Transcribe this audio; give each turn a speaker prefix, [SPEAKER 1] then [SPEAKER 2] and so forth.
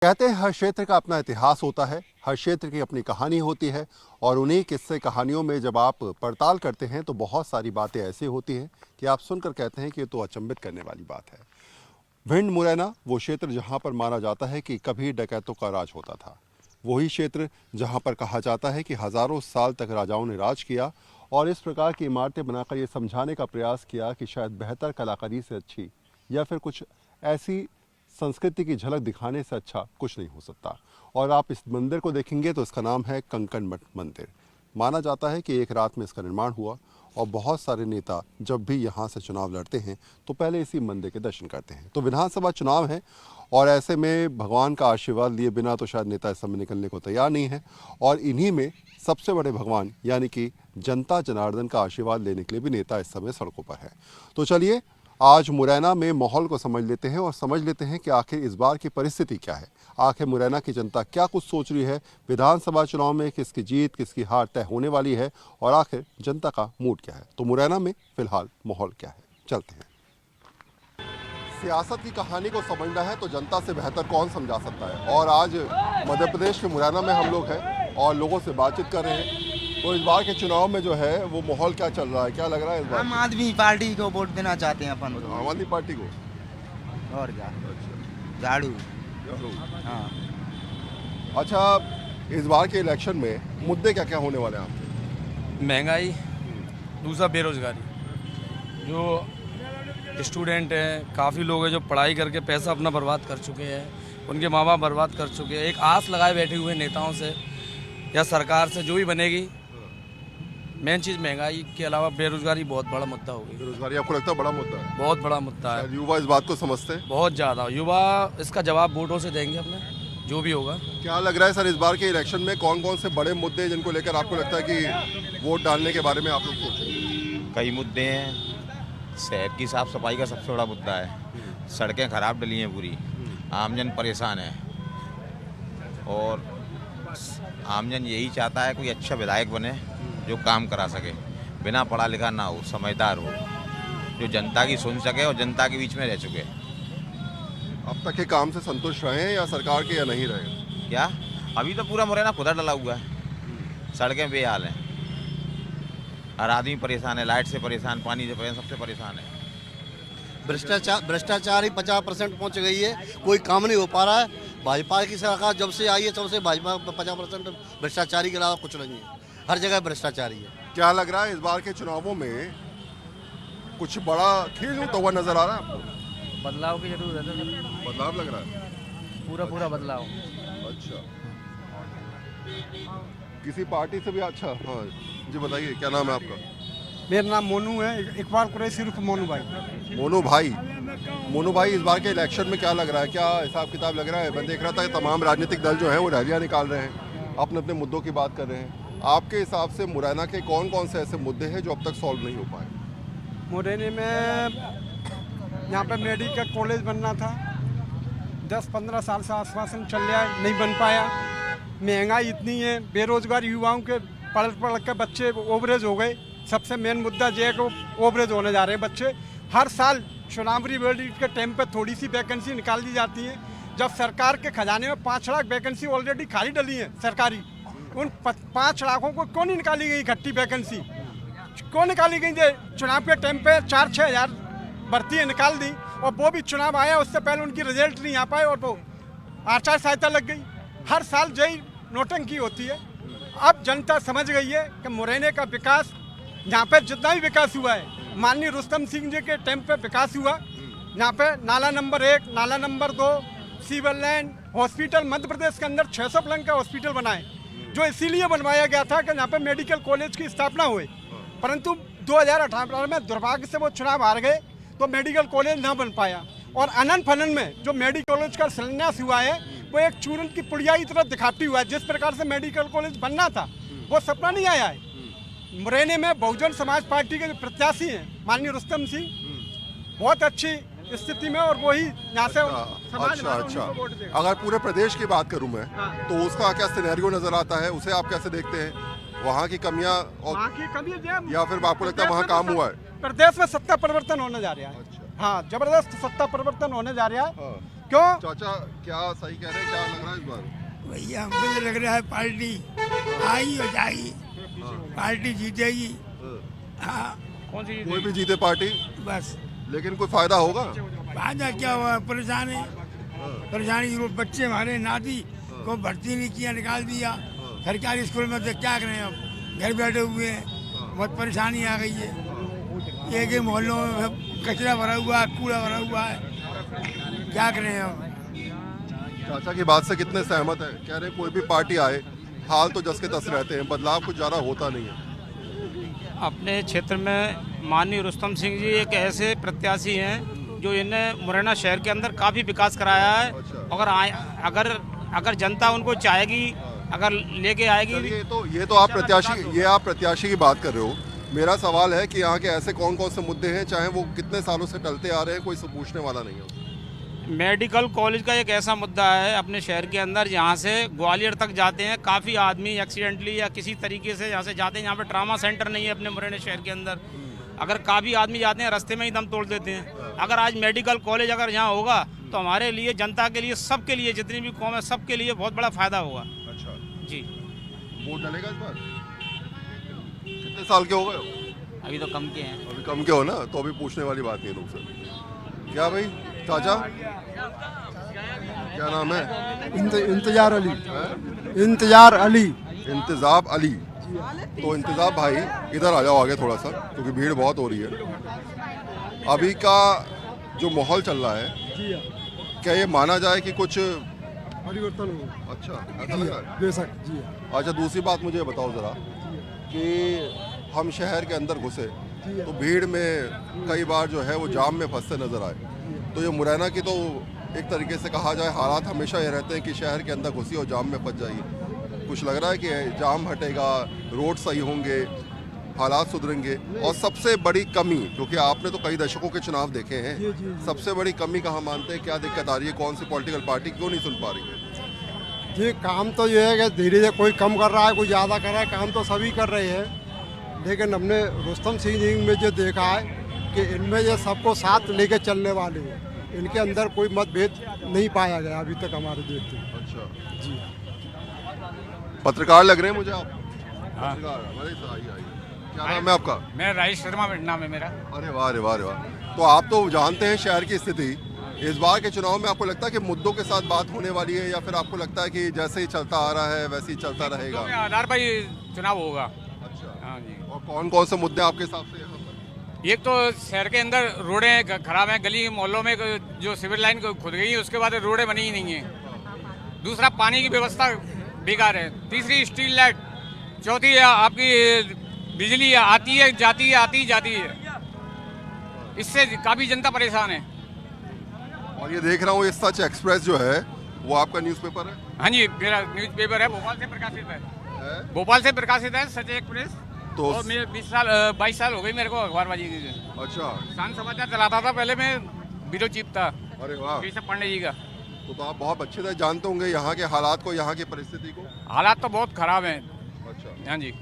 [SPEAKER 1] कहते हैं हर क्षेत्र का अपना इतिहास होता है, हर क्षेत्र की अपनी कहानी होती है और उन्हीं किस्से कहानियों में जब आप पड़ताल करते हैं तो बहुत सारी बातें ऐसी होती हैं कि आप सुनकर कहते हैं कि ये तो अचंभित करने वाली बात है। भिंड मुरैना वो क्षेत्र जहाँ पर माना जाता है कि कभी डकैतों का राज होता था, वही क्षेत्र जहाँ पर कहा जाता है कि हजारों साल तक राजाओं ने राज किया और इस प्रकार की इमारतें बनाकर ये समझाने का प्रयास किया कि शायद बेहतर कलाकारी से अच्छी या फिर कुछ ऐसी संस्कृति की झलक दिखाने से अच्छा कुछ नहीं हो सकता। और आप इस मंदिर को देखेंगे तो इसका नाम है कंकण मठ मंदिर। माना जाता है कि एक रात में इसका निर्माण हुआ और बहुत सारे नेता जब भी यहाँ से चुनाव लड़ते हैं तो पहले इसी मंदिर के दर्शन करते हैं। तो विधानसभा चुनाव है और ऐसे में भगवान का आशीर्वाद लिए बिना तो शायद नेता इस समय निकलने को तैयार नहीं है और इन्हीं में सबसे बड़े भगवान यानी कि जनता जनार्दन का आशीर्वाद लेने के लिए भी नेता इस समय सड़कों पर है। तो चलिए आज मुरैना में माहौल को समझ लेते हैं और समझ लेते हैं कि आखिर इस बार की परिस्थिति क्या है, आखिर मुरैना की जनता क्या कुछ सोच रही है, विधानसभा चुनाव में किसकी जीत किसकी हार तय होने वाली है और आखिर जनता का मूड क्या है। तो मुरैना में फिलहाल माहौल क्या है, चलते हैं। सियासत की कहानी को समझना है तो जनता से बेहतर कौन समझा सकता है। और आज मध्य प्रदेश के मुरैना में हम लोग हैं और लोगों से बातचीत कर रहे हैं। तो इस बार के चुनाव में जो है वो माहौल क्या चल रहा है, क्या लग रहा है इस बार?
[SPEAKER 2] आम आदमी पार्टी को वोट देना चाहते हैं अपन।
[SPEAKER 1] आम आदमी पार्टी को।
[SPEAKER 2] और क्या? झाड़ू। हाँ।
[SPEAKER 1] अच्छा, इस बार के इलेक्शन में मुद्दे क्या क्या होने वाले हैं आपके?
[SPEAKER 3] महंगाई, दूसरा बेरोजगारी। जो स्टूडेंट हैं, काफ़ी लोग हैं जो पढ़ाई करके पैसा अपना बर्बाद कर चुके हैं, उनके माँ बाप बर्बाद कर चुके हैं। एक आस लगाए बैठे हुए नेताओं से या सरकार से जो भी बनेगी। मेन चीज़ महंगाई के अलावा बेरोजगारी बहुत बड़ा मुद्दा हो गई।
[SPEAKER 1] बेरोजगारी आपको लगता है बड़ा मुद्दा है?
[SPEAKER 3] बहुत बड़ा मुद्दा है।
[SPEAKER 1] युवा इस बात को समझते हैं?
[SPEAKER 3] बहुत ज़्यादा। युवा इसका जवाब वोटों से देंगे अपने, जो भी होगा।
[SPEAKER 1] क्या लग रहा है सर इस बार के इलेक्शन में कौन कौन से बड़े मुद्दे हैं जिनको लेकर आपको लगता है कि वोट डालने के बारे में आप लोग सोचें?
[SPEAKER 4] कई मुद्दे हैं। शहर की साफ सफाई का सबसे बड़ा मुद्दा है। सड़कें खराब डली हैं पूरी, आमजन परेशान है और आमजन यही चाहता है कोई अच्छा विधायक बने जो काम करा सके, बिना पढ़ा लिखा ना हो, समझदार हो, जो जनता की सुन सके और जनता के बीच में रह चुके।
[SPEAKER 1] अब तक के काम से संतुष्ट रहे हैं या सरकार के या नहीं रहे?
[SPEAKER 4] क्या अभी तो पूरा मुरैना खुदा डला हुआ है, सड़कें बेहाल हैं, हर आदमी परेशान है, लाइट से परेशान, पानी से परेशान, सबसे परेशान है।
[SPEAKER 5] भ्रष्टाचार ही 50% पहुंच गई है, कोई काम नहीं हो पा रहा है। भाजपा की सरकार जब से आई है तब से भाजपा 50% भ्रष्टाचारी के अलावा कुछ नहीं है, हर जगह भ्रष्टाचारी है।
[SPEAKER 1] क्या लग रहा है इस बार के चुनावों में कुछ बड़ा खेल होता हुआ नजर आ रहा है आपको?
[SPEAKER 3] बदलाव की जरूरत है।
[SPEAKER 1] बदलाव लग रहा है?
[SPEAKER 3] पूरा बदलाव।
[SPEAKER 1] अच्छा, किसी पार्टी से भी? अच्छा हाँ जी, बताइए क्या नाम है आपका?
[SPEAKER 6] मेरा नाम मोनू है, इकबाल कुरैशी उर्फ मोनू भाई।
[SPEAKER 1] मोनू भाई इस बार के इलेक्शन में क्या लग रहा है, क्या हिसाब किताब लग रहा है? मैं देख रहा था कि तमाम राजनीतिक दल जो है वो रैलियां निकाल रहे हैं, अपने अपने मुद्दों की बात कर रहे हैं। आपके हिसाब से मुरैना के कौन कौन से ऐसे मुद्दे हैं जो अब तक सॉल्व नहीं हो पाए?
[SPEAKER 6] मुरैना में यहाँ पे मेडिकल कॉलेज बनना था, 10-15 साल से आश्वासन चल रहा है, नहीं बन पाया। महंगाई इतनी है, बेरोजगार युवाओं के पढ़ के बच्चे ओवरेज हो गए। सबसे मेन मुद्दा ये है कि ओवरेज होने जा रहे हैं बच्चे। हर साल चुनावी के टाइम पे थोड़ी सी वैकेंसी निकाल दी जाती है, जब सरकार के खजाने में 5 लाख वैकेंसी ऑलरेडी खाली डली है सरकारी। उन 5 लाखों को क्यों नहीं निकाली गई इकट्ठी वैकेंसी, क्यों निकाली गई? चुनाव के टाइम पे 4-6 हज़ार भर्ती निकाल दी और वो भी चुनाव आया उससे पहले उनकी रिजल्ट नहीं आ पाए और वो आचार संहिता लग गई। हर साल यही नोटंकी होती है। अब जनता समझ गई है कि मुरैना का विकास, यहाँ पे जितना भी विकास हुआ है, माननीय रुस्तम सिंह जी के टाइम पे विकास हुआ। यहाँ पे नाला नंबर 1, नाला number 2, sewer line, hospital Madhya Pradesh के अंदर 600 पलंग का हॉस्पिटल बनाए, जो इसीलिए बनवाया गया था कि यहाँ पे मेडिकल कॉलेज की स्थापना हुई। परंतु 2018 में दुर्भाग्य से वो चुनाव हार गए तो मेडिकल कॉलेज ना बन पाया। और अनंत फनन में जो मेडिकल कॉलेज का शिलान्यास हुआ है वो एक चूरन की पुड़िया की तरह दिखाती हुआ है। जिस प्रकार से मेडिकल कॉलेज बनना था वो सपना नहीं आया है। मुरैना में बहुजन समाज पार्टी के जो प्रत्याशी हैं माननीय रुस्तम सिंह, बहुत अच्छी स्थिति में और वही यहाँ से समाज
[SPEAKER 1] अच्छा, अगर पूरे प्रदेश की बात करूं मैं तो उसका क्या सिनेरियो नजर आता है, उसे आप कैसे देखते हैं? वहाँ की कमियां और
[SPEAKER 6] वहाँ की कमी
[SPEAKER 1] या फिर आपको लगता है वहाँ काम हुआ है?
[SPEAKER 6] प्रदेश में सत्ता परिवर्तन होने जा रहा है। हाँ, जबरदस्त सत्ता परिवर्तन होने जा रहा है। क्यों?
[SPEAKER 1] चाचा क्या सही कह रहे हैं, क्या लग रहा है इस बार?
[SPEAKER 7] भैया हमको तो लग रहा है पार्टी आई हो जाएगी, पार्टी जीतेगी। हाँ
[SPEAKER 3] कौन सी
[SPEAKER 1] कोई भी जीते पार्टी,
[SPEAKER 7] बस।
[SPEAKER 1] लेकिन कोई फायदा होगा?
[SPEAKER 7] फायदा क्या हुआ, परेशानी परेशानी बच्चे हमारे नाती को भर्ती नहीं किया, निकाल दिया सरकारी स्कूल में, तो क्या करें अब, घर बैठे हुए हैं, बहुत परेशानी आ गई है। एक ही मोहल्लों में सब कचरा भरा हुआ है, कूड़ा भरा हुआ है, क्या करें अब।
[SPEAKER 1] चाचा की बात से कितने सहमत है? कह रहे हैं कोई भी पार्टी आए हाल तो जस के तस रहते हैं, बदलाव कुछ ज़्यादा होता नहीं है।
[SPEAKER 8] अपने क्षेत्र में माननीय रुस्तम सिंह जी एक ऐसे प्रत्याशी हैं जो इन्हें मुरैना शहर के अंदर काफ़ी विकास कराया है। अगर अगर जनता उनको चाहेगी, अगर लेके आएगी।
[SPEAKER 1] ये तो आप प्रत्याशी की बात कर रहे हो। मेरा सवाल है कि यहाँ के ऐसे कौन कौन से मुद्दे हैं, चाहे वो कितने सालों से टलते आ रहे हैं, कोई पूछने वाला नहीं है।
[SPEAKER 8] मेडिकल कॉलेज का एक ऐसा मुद्दा है अपने शहर के अंदर, जहाँ से ग्वालियर तक जाते हैं काफ़ी आदमी एक्सीडेंटली या किसी तरीके से यहाँ से जाते हैं। यहाँ पे ट्रामा सेंटर नहीं है अपने मुरैना शहर के अंदर, अगर काफ़ी आदमी जाते हैं रास्ते में ही दम तोड़ देते हैं। अगर आज मेडिकल कॉलेज अगर यहाँ होगा तो हमारे लिए, जनता के लिए, सबके लिए, जितनी भी कौम है सबके लिए बहुत बड़ा फ़ायदा होगा।
[SPEAKER 1] अच्छा
[SPEAKER 8] जी।
[SPEAKER 1] वोट डलेगा इस बार? कितने साल के हो गए हो?
[SPEAKER 8] अभी तो कम के हैं।
[SPEAKER 1] अभी कम के हो ना, तो अभी पूछने वाली बात नहीं है तुमसे। क्या भाई चाचा क्या नाम है?
[SPEAKER 6] इंतजार अली। इंतजार अली।
[SPEAKER 1] इंतजाब अली। तो इंतजाब भाई इधर आ जाओ आगे थोड़ा सा, क्योंकि भीड़ बहुत हो रही है। अभी का जो माहौल चल रहा है, क्या ये माना जाए कि कुछ
[SPEAKER 6] परिवर्तन हो?
[SPEAKER 1] अच्छा ऐसा लग रहा है?
[SPEAKER 6] बेशक जी।
[SPEAKER 1] अच्छा दूसरी बात मुझे बताओ ज़रा कि हम शहर के अंदर घुसे तो भीड़ में कई बार जो है वो जाम में फंसते नज़र आए। तो ये मुरैना की तो एक तरीके से कहा जाए हालात हमेशा ये रहते हैं कि शहर के अंदर घुसी और जाम में फंस जाइए। कुछ लग रहा है कि जाम हटेगा, रोड सही होंगे, हालात सुधरेंगे? और सबसे बड़ी कमी, क्योंकि आपने तो कई दशकों के चुनाव देखे हैं, सबसे बड़ी कमी कहाँ मानते हैं, क्या दिक्कत आ रही है, कौन सी पॉलिटिकल पार्टी क्यों नहीं सुन पा रही है?
[SPEAKER 6] जी काम तो ये है कि धीरे धीरे कोई कम कर रहा है, कोई ज़्यादा कर रहा है, काम तो सभी कर रहे हैं, लेकिन हमने रुस्तम सिंह जी में जो देखा है कि इनमें ये सबको साथ लेके चलने वाले हैं, इनके अंदर कोई मतभेद नहीं पाया गया अभी तक हमारे देखते।
[SPEAKER 1] अच्छा
[SPEAKER 6] जी।
[SPEAKER 1] पत्रकार लग रहे हैं मुझे आप? पत्रकार, अरे आइए। क्या नाम है आपका?
[SPEAKER 3] मैं राजेश शर्मा नाम है मेरा।
[SPEAKER 1] अरे वाह रे वाह रे वाह। तो आप तो जानते हैं शहर की स्थिति। इस बार के चुनाव में आपको लगता है कि मुद्दों के साथ बात होने वाली है, या फिर आपको लगता है कि जैसे ही चलता आ रहा है वैसे ही चलता रहेगा?
[SPEAKER 3] आधार पर ही चुनाव होगा।
[SPEAKER 1] अच्छा
[SPEAKER 3] हाँ जी।
[SPEAKER 1] और कौन कौन से मुद्दे आपके हिसाब से यहाँ पर?
[SPEAKER 3] एक तो शहर के अंदर रोडें खराब हैं, गली मोहल्लों में जो सिविल लाइन खुद गई है उसके बाद रोडें बनी ही नहीं है। दूसरा पानी की व्यवस्था बेकार है। तीसरी स्ट्रीट लाइट। चौथी आपकी बिजली आती है जाती है, आती जाती है, इससे काफ़ी जनता परेशान है।
[SPEAKER 1] और ये देख रहा हूँ ये सच एक्सप्रेस जो है वो आपका न्यूज़पेपर है?
[SPEAKER 3] हाँ जी, मेरा न्यूज़पेपर है, भोपाल से प्रकाशित है। भोपाल से प्रकाशित है सच एक्सप्रेस।
[SPEAKER 1] तो
[SPEAKER 3] और मेरे 22 साल हो गई मेरे को अखबारबाजी की।
[SPEAKER 1] अच्छा।
[SPEAKER 3] शान समाचार चलाता था पहले, मैं ब्यूरो चीफ था।
[SPEAKER 1] अरे वाह।
[SPEAKER 3] ऋषभ पांडे जी का।
[SPEAKER 1] तो आप बहुत अच्छे से जानते होंगे यहाँ के हालात को, यहाँ की परिस्थिति को।
[SPEAKER 3] हालात तो बहुत खराब हैं।
[SPEAKER 1] अच्छा।
[SPEAKER 3] हाँ जी।